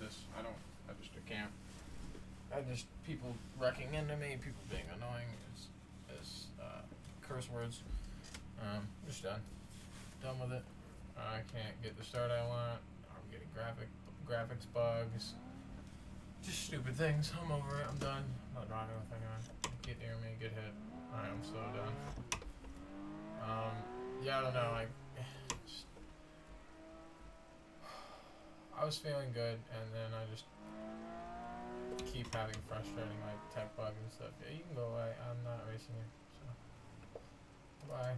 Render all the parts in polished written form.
this. I can't. People wrecking into me, people being annoying, is curse words. Just done. Done with it. I can't get the start I want. I'm getting graphics bugs. Just stupid things. I'm over it. I'm done. I'm not driving with anyone. Get near me, get hit. Alright, I'm so done. Yeah, I don't know, I was feeling good, and then I just keep having frustrating, tech bugs and stuff. Yeah, you can go away. I'm not racing you, so. Bye.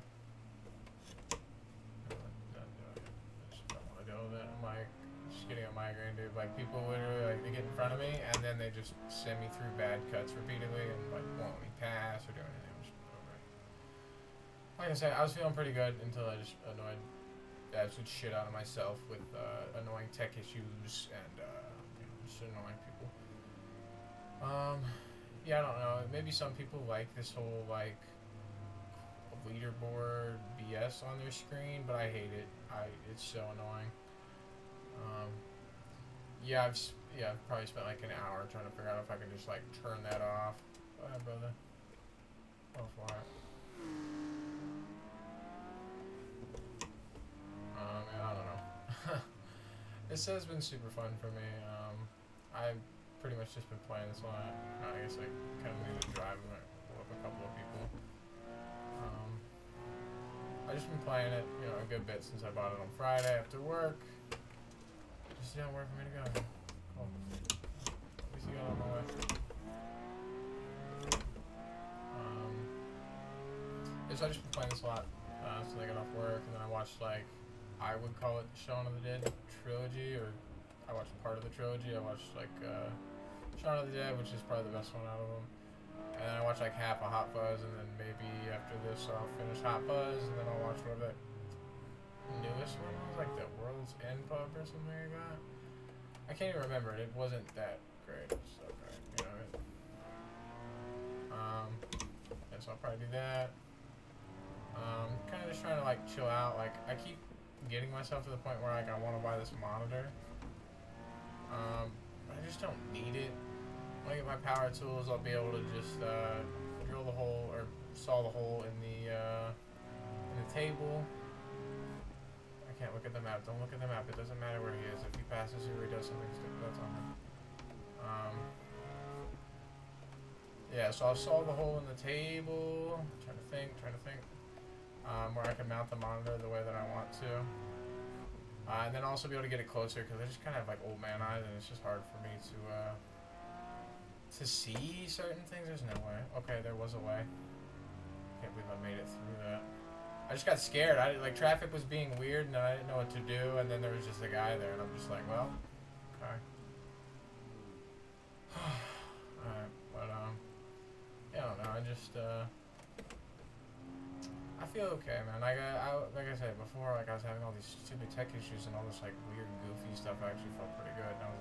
I just don't want to deal with it. I'm, just getting a migraine, dude. People literally, they get in front of me, and then they just send me through bad cuts repeatedly, and, won't let me pass or do anything. Like I said, I was feeling pretty good until I just annoyed the absolute shit out of myself with annoying tech issues and just annoying people. Yeah, I don't know. Maybe some people like this whole leaderboard BS on their screen, but I hate it. It's so annoying. Yeah, I've probably spent an hour trying to figure out if I can just turn that off. Go ahead, brother. Go for it. I don't know. This has been super fun for me. I've pretty much just been playing this a lot. I guess I kind of need to drive with a couple of people. I've just been playing it, a good bit since I bought it on Friday after work. Just where for me to go. Cool. At least you got on my way. So I just been playing this a lot since I got off work, and then I watched I would call it Shaun of the Dead trilogy, or I watched part of the trilogy. I watched Shaun of the Dead, which is probably the best one out of them, and then I watched half of Hot Fuzz, and then maybe after this I'll finish Hot Fuzz, and then I'll watch whatever that newest one was, the World's End Pub or something like that. I can't even remember it. It wasn't that great. So great, yeah, so I'll probably do that. Kind of just trying to chill out. I keep getting myself to the point where I want to buy this monitor. I just don't need it. When I get my power tools, I'll be able to just drill the hole or saw the hole in the table. I can't look at the map. Don't look at the map. It doesn't matter where he is. If he passes you or he does something stupid, that's on him. Yeah, so I'll saw the hole in the table. Trying to think. Where I can mount the monitor the way that I want to. And then also be able to get it closer, because I just kind of have old man eyes, and it's just hard for me to see certain things. There's no way. Okay, there was a way. Can't believe I made it through that. I just got scared. Traffic was being weird, and I didn't know what to do, and then there was just a guy there, and I'm just well, okay. Alright, but, yeah, I don't know, I feel okay, man. Like I said before, I was having all these stupid tech issues and all this weird, goofy stuff. I actually felt pretty good, and I was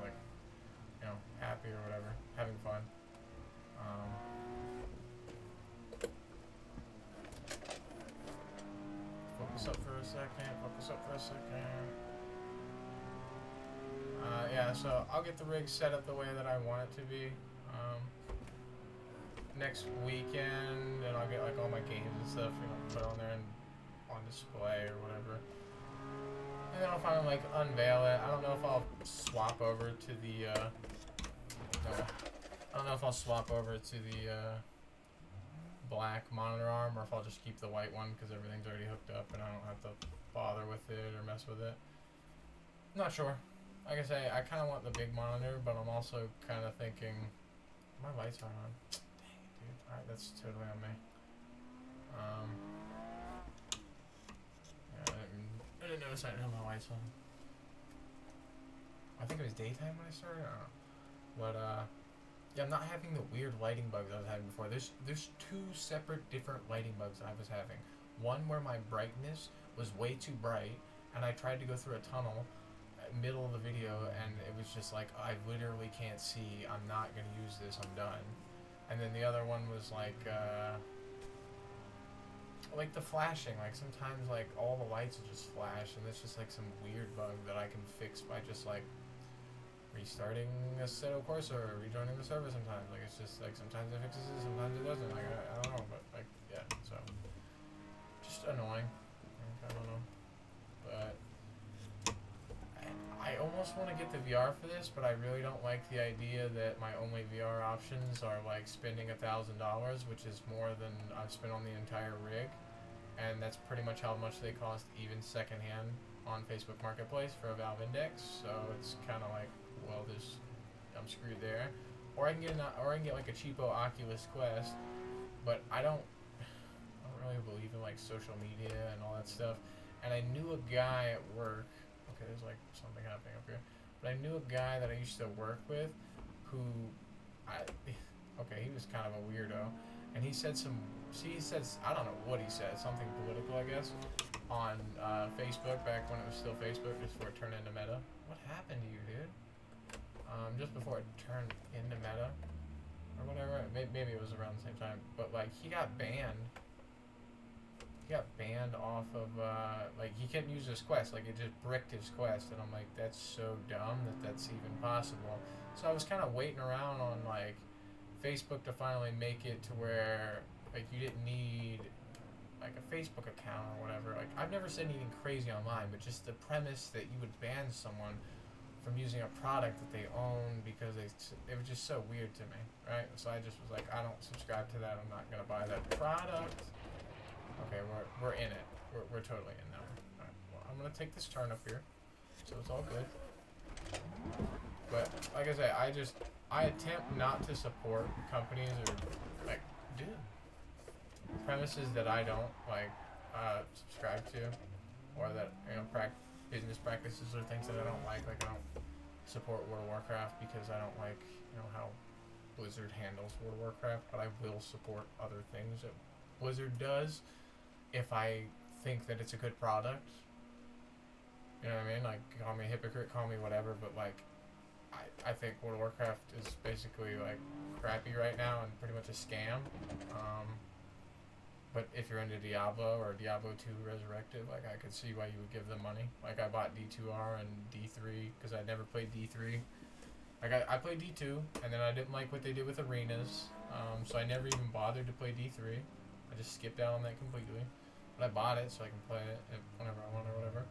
happy or whatever, having fun. Focus up for a second. Yeah, so I'll get the rig set up the way that I want it to be. Next weekend, and I'll get all my games and stuff, put on there and on display or whatever. And then I'll finally unveil it. I don't know if I'll swap over to the black monitor arm, or if I'll just keep the white one because everything's already hooked up and I don't have to bother with it or mess with it. I'm not sure. Like I say, I kind of want the big monitor, but I'm also kind of thinking, my lights aren't on. Alright, that's totally on me. Yeah, I didn't notice I didn't have my lights on. I think it was daytime when I started. I don't know. But yeah, I'm not having the weird lighting bugs I was having before. There's two separate different lighting bugs I was having. One where my brightness was way too bright, and I tried to go through a tunnel middle of the video, and it was just I literally can't see. I'm not gonna use this. I'm done. And then the other one was the flashing. Sometimes all the lights will just flash, and it's just some weird bug that I can fix by just restarting Assetto Corsa or rejoining the server sometimes. Like, it's just, like, sometimes it fixes it, sometimes it doesn't. Like, I don't know, but, like, yeah, so. Just annoying. Like, I don't know. But I almost want to get the VR for this, but I really don't like the idea that my only VR options are, like, spending $1,000, which is more than I've spent on the entire rig. And that's pretty much how much they cost even secondhand on Facebook Marketplace for a Valve Index. So it's kind of like, well, I'm screwed there. Or I can get like a cheapo Oculus Quest, but I don't really believe in like social media and all that stuff. And I knew a guy at work. Okay, there's like something happening up here. But I knew a guy that I used to work with, who, he was kind of a weirdo, and he said I don't know what he said, something political, I guess, on Facebook back when it was still Facebook, just before it turned into Meta. What happened to you, dude? Just before it turned into Meta, or whatever. Maybe it was around the same time, but like he got banned. He got banned off of like he couldn't use his Quest. Like it just bricked his Quest, and I'm like, that's so dumb that's even possible. So I was kind of waiting around on like Facebook to finally make it to where like you didn't need like a Facebook account or whatever. Like I've never said anything crazy online, but just the premise that you would ban someone from using a product that they own because it was just so weird to me, right? So I just was like, I don't subscribe to that. I'm not gonna buy that product. Okay, we're in it. We're totally in now. Alright, well, I'm gonna take this turn up here, so it's all good. But like I say, I attempt not to support companies or like premises that I don't like subscribe to, or that business practices or things that I don't like. Like I don't support World of Warcraft because I don't like how Blizzard handles World of Warcraft, but I will support other things that Blizzard does if I think that it's a good product. You know what I mean? Like, call me a hypocrite, call me whatever, but like I think World of Warcraft is basically like crappy right now and pretty much a scam. But if you're into Diablo or Diablo 2 Resurrected, like I could see why you would give them money. Like I bought D2R and D3 because I never played D3. Like I played D2 and then I didn't like what they did with arenas, so I never even bothered to play D3. I just skipped out on that completely. But I bought it so I can play it whenever I want or whatever.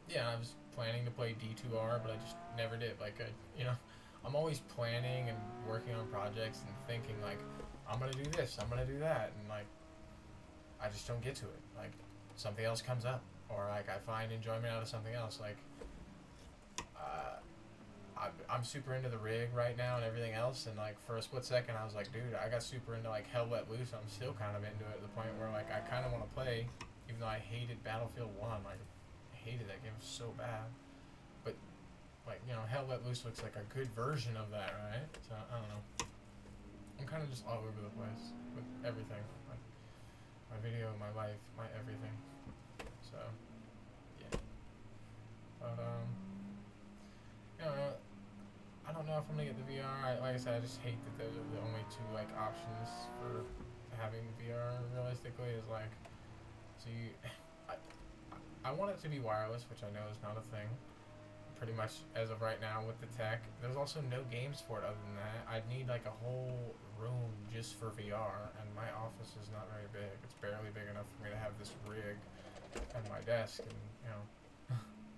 Yeah, I was planning to play D2R, but I just never did. Like, I'm always planning and working on projects and thinking, like, I'm going to do this, I'm going to do that, and, like, I just don't get to it. Like, something else comes up, or, like, I find enjoyment out of something else. Like, I'm super into the rig right now and everything else, and, like, for a split second, I was like, dude, I got super into, like, Hell Let Loose, and I'm still kind of into it to the point where, like, I kind of want to play, even though I hated Battlefield 1, like, hated that game so bad. But like Hell Let Loose looks like a good version of that, right? So I don't know, I'm kind of just all over the place with everything, like my video, my life, my everything. So yeah, but I don't know if I'm gonna get the VR. Like I said, I just hate that those are the only two like options for having VR. Realistically, is like, so I want it to be wireless, which I know is not a thing, pretty much as of right now with the tech. There's also no games for it other than that. I'd need like a whole room just for VR, and my office is not very big. It's barely big enough for me to have this rig and my desk and,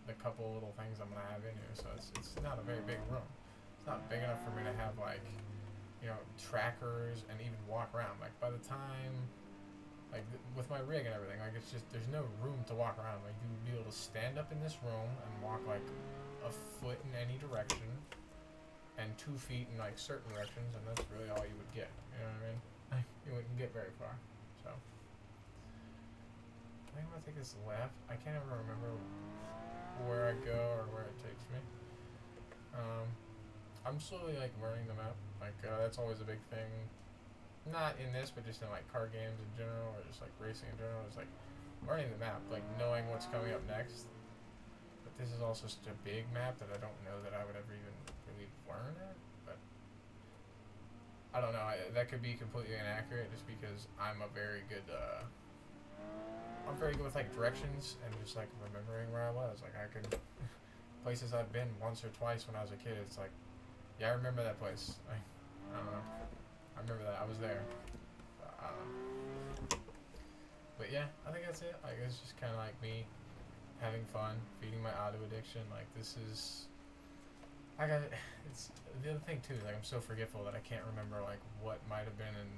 the couple little things I'm going to have in here. So it's not a very big room. It's not big enough for me to have like, trackers and even walk around. Like by the time... Like, with my rig and everything, like, it's just, there's no room to walk around. Like, you would be able to stand up in this room and walk, like, a foot in any direction, and 2 feet in, like, certain directions, and that's really all you would get. You know what I mean? You wouldn't get very far. So, I think I'm gonna take this left. I can't ever remember where I go or where it takes me. I'm slowly, like, learning the map. Like, that's always a big thing. Not in this, but just in like car games in general, or just like racing in general. It's like learning the map, like knowing what's coming up next. But this is also such a big map that I don't know that I would ever even really learn it. But I don't know. That could be completely inaccurate, just because I'm very good with like directions and just like remembering where I was. Like I could places I've been once or twice when I was a kid. It's like, yeah, I remember that place. Like, I don't know. I remember that. I was there. But yeah, I think that's it. Like, it's just kind of like me having fun, feeding my auto addiction. Like, this is. I got it's the other thing too. Like, I'm so forgetful that I can't remember like what might have been, and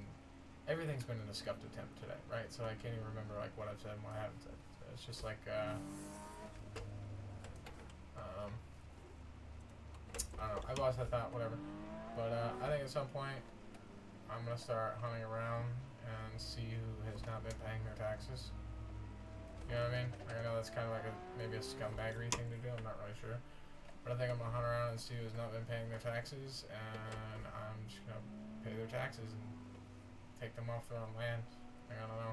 everything's been in a scuffed attempt today, right? So I can't even remember like what I've said and what I haven't said. So it's just like I don't know. I lost that thought, whatever. But I think at some point I'm gonna start hunting around and see who has not been paying their taxes. You know what I mean? Like, I know that's kind of like maybe a scumbaggery thing to do. I'm not really sure. But I think I'm gonna hunt around and see who's not been paying their taxes, and I'm just gonna pay their taxes and take them off their own land. Like, I don't know.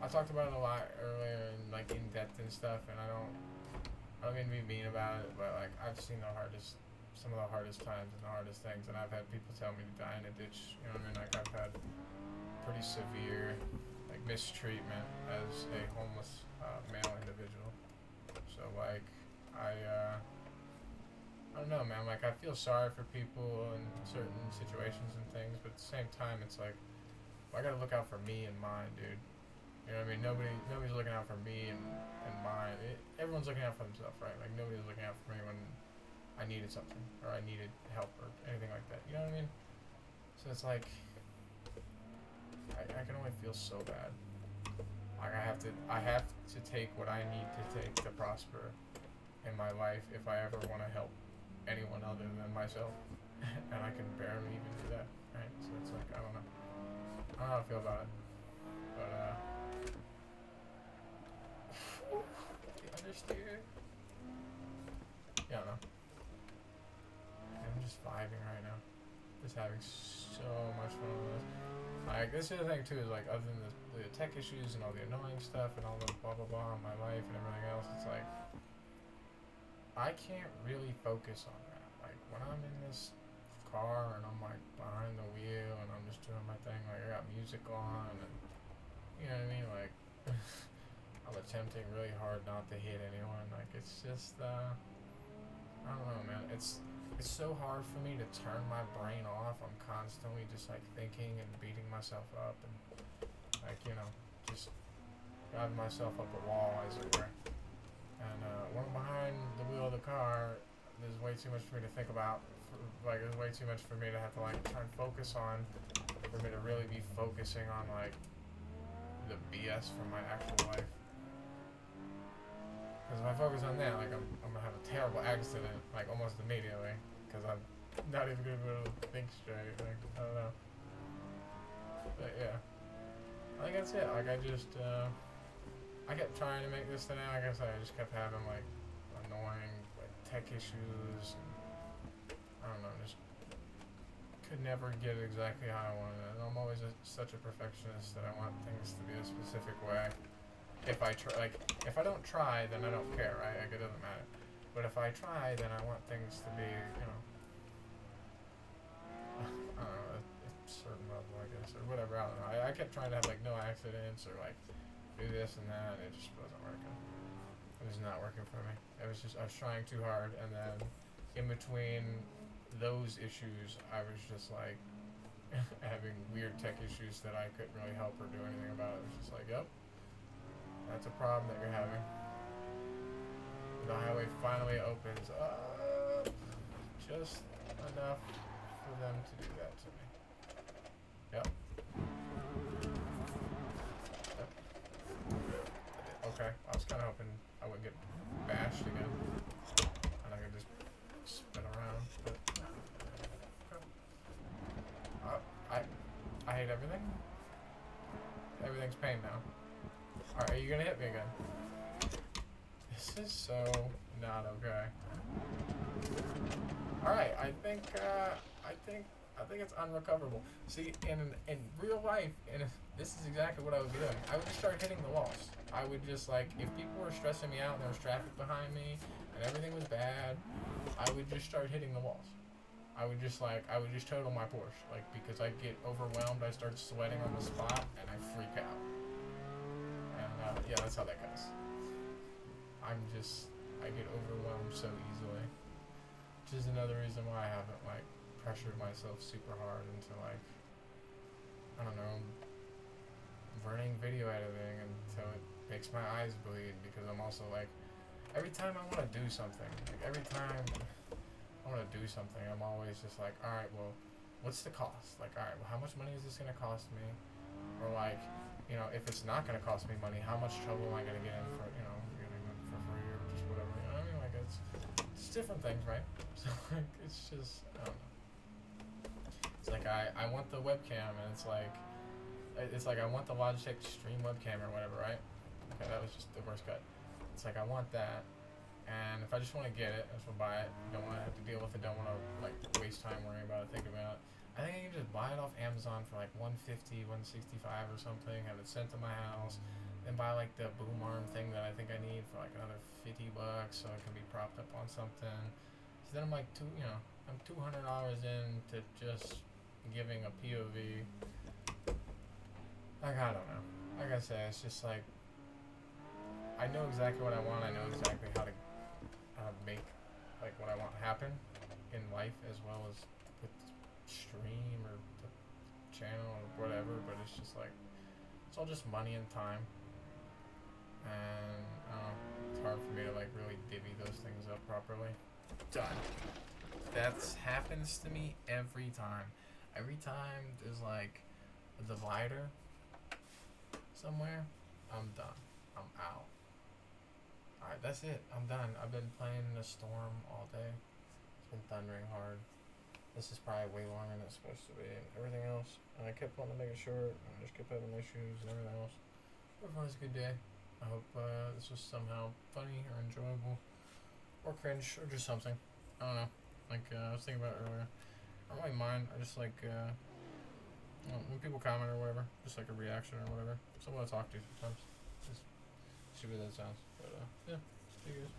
I talked about it a lot earlier and like in depth and stuff, and I don't mean to be mean about it, but like I've seen some of the hardest times and the hardest things, and I've had people tell me to die in a ditch. You know what I mean? Like, I've had pretty severe like mistreatment as a homeless male individual. So like I don't know, man. Like, I feel sorry for people in certain situations and things, but at the same time, it's like, well, I gotta look out for me and mine, dude. You know what I mean? Nobody's looking out for me and mine. Everyone's looking out for themselves, right? Like, nobody's looking out for me when I needed something or I needed help or anything like that. You know what I mean? So it's like, I can only feel so bad. Like, I have to take what I need to take to prosper in my life if I ever want to help anyone other than myself. And I can barely even do that, right? So it's like, I don't know how I feel about it. But the understeer. Yeah, I don't know. I'm just vibing right now. Just having so much fun with this. Like, this is the thing too, is like, other than the tech issues and all the annoying stuff and all the blah blah blah in my life and everything else, it's like, I can't really focus on that. Like, when I'm in this car and I'm like behind the wheel and I'm just doing my thing, like, I got music on and, you know what I mean, like, I'm attempting really hard not to hit anyone. Like, it's just I don't know, man. It's so hard for me to turn my brain off. I'm constantly just like thinking and beating myself up and, like, you know, just driving myself up a wall, as it were. And when I'm behind the wheel of the car, there's way too much for me to think about. There's way too much for me to have to like try and focus on, for me to really be focusing on like the BS from my actual life. Because if I focus on that, like, I'm gonna have a terrible accident, like, almost immediately. Because I'm not even gonna be able to think straight. Like, I don't know. But yeah, I think that's it. Like, I kept trying to make this today. Like I said, I just kept having like annoying like tech issues. And, I don't know, just could never get it exactly how I wanted it. And I'm always such a perfectionist that I want things to be a specific way. If I don't try, then I don't care, right? Like, it doesn't matter. But if I try, then I want things to be, you know, I don't know, a certain level, I guess, or whatever. I don't know. I kept trying to have like no accidents or like do this and that, and it just wasn't working. It was not working for me. It was just, I was trying too hard, and then in between those issues, I was just like having weird tech issues that I couldn't really help or do anything about. It was just like, yep, that's a problem that you're having. The highway finally opens up just enough for them to do that to me. Yep. Okay, I was kind of hoping I wouldn't get bashed again, and I could just spin around, but okay. I hate everything. Everything's pain now. Alright, are you gonna hit me again? This is so not okay. Alright, I think it's unrecoverable. See, in real life, this is exactly what I would be doing. I would just start hitting the walls. I would just, like, if people were stressing me out and there was traffic behind me and everything was bad, I would just start hitting the walls. I would just total my Porsche, like, because I get overwhelmed, I start sweating on the spot, and I freak out. And, yeah, that's how that goes. I'm just I get overwhelmed so easily. Which is another reason why I haven't like pressured myself super hard into like, I don't know, learning video editing until it makes my eyes bleed, because I'm also like, every time I want to do something, like every time I want to do something, I'm always just like, alright, well, what's the cost? Like, alright, well, how much money is this going to cost me? Or like, you know, if it's not going to cost me money, how much trouble am I going to get in for, you know, getting it for free or just whatever, you know what I mean? Like, it's different things, right? So, like, it's just, I don't know. It's like, I want the webcam, and it's like I want the Logitech Stream webcam or whatever, right? Okay, that was just the worst cut. It's like, I want that, and if I just want to get it, I just want to buy it. Don't want to have to deal with it. Don't want to like waste time worrying about it, thinking about it. I think I can just buy it off Amazon for like $150, $165 or something. Have it sent to my house, then buy like the boom arm thing that I think I need for like another $50, so it can be propped up on something. So then I'm like I'm $200 into just giving a POV. Like, I don't know. Like I say, it's just like, I know exactly what I want. I know exactly how to make like what I want happen in life, as well as with the stream or the channel or whatever. But it's just like, it's all just money and time, and it's hard for me to like really divvy those things up properly. Done. That happens to me every time. Every time there's like a divider somewhere, I'm done. I'm out. Alright, that's it. I'm done. I've been playing in a storm all day. It's been thundering hard. This is probably way longer than it's supposed to be, and everything else. And I kept wanting to make it short, and I just kept having issues and everything else. Everyone has a good day. I hope this was somehow funny or enjoyable, or cringe, or just something. I don't know. Like I was thinking about earlier. I don't really mind. I just like when people comment or whatever, just like a reaction or whatever. Someone to talk to sometimes. Just see what that sounds. But yeah, see you guys.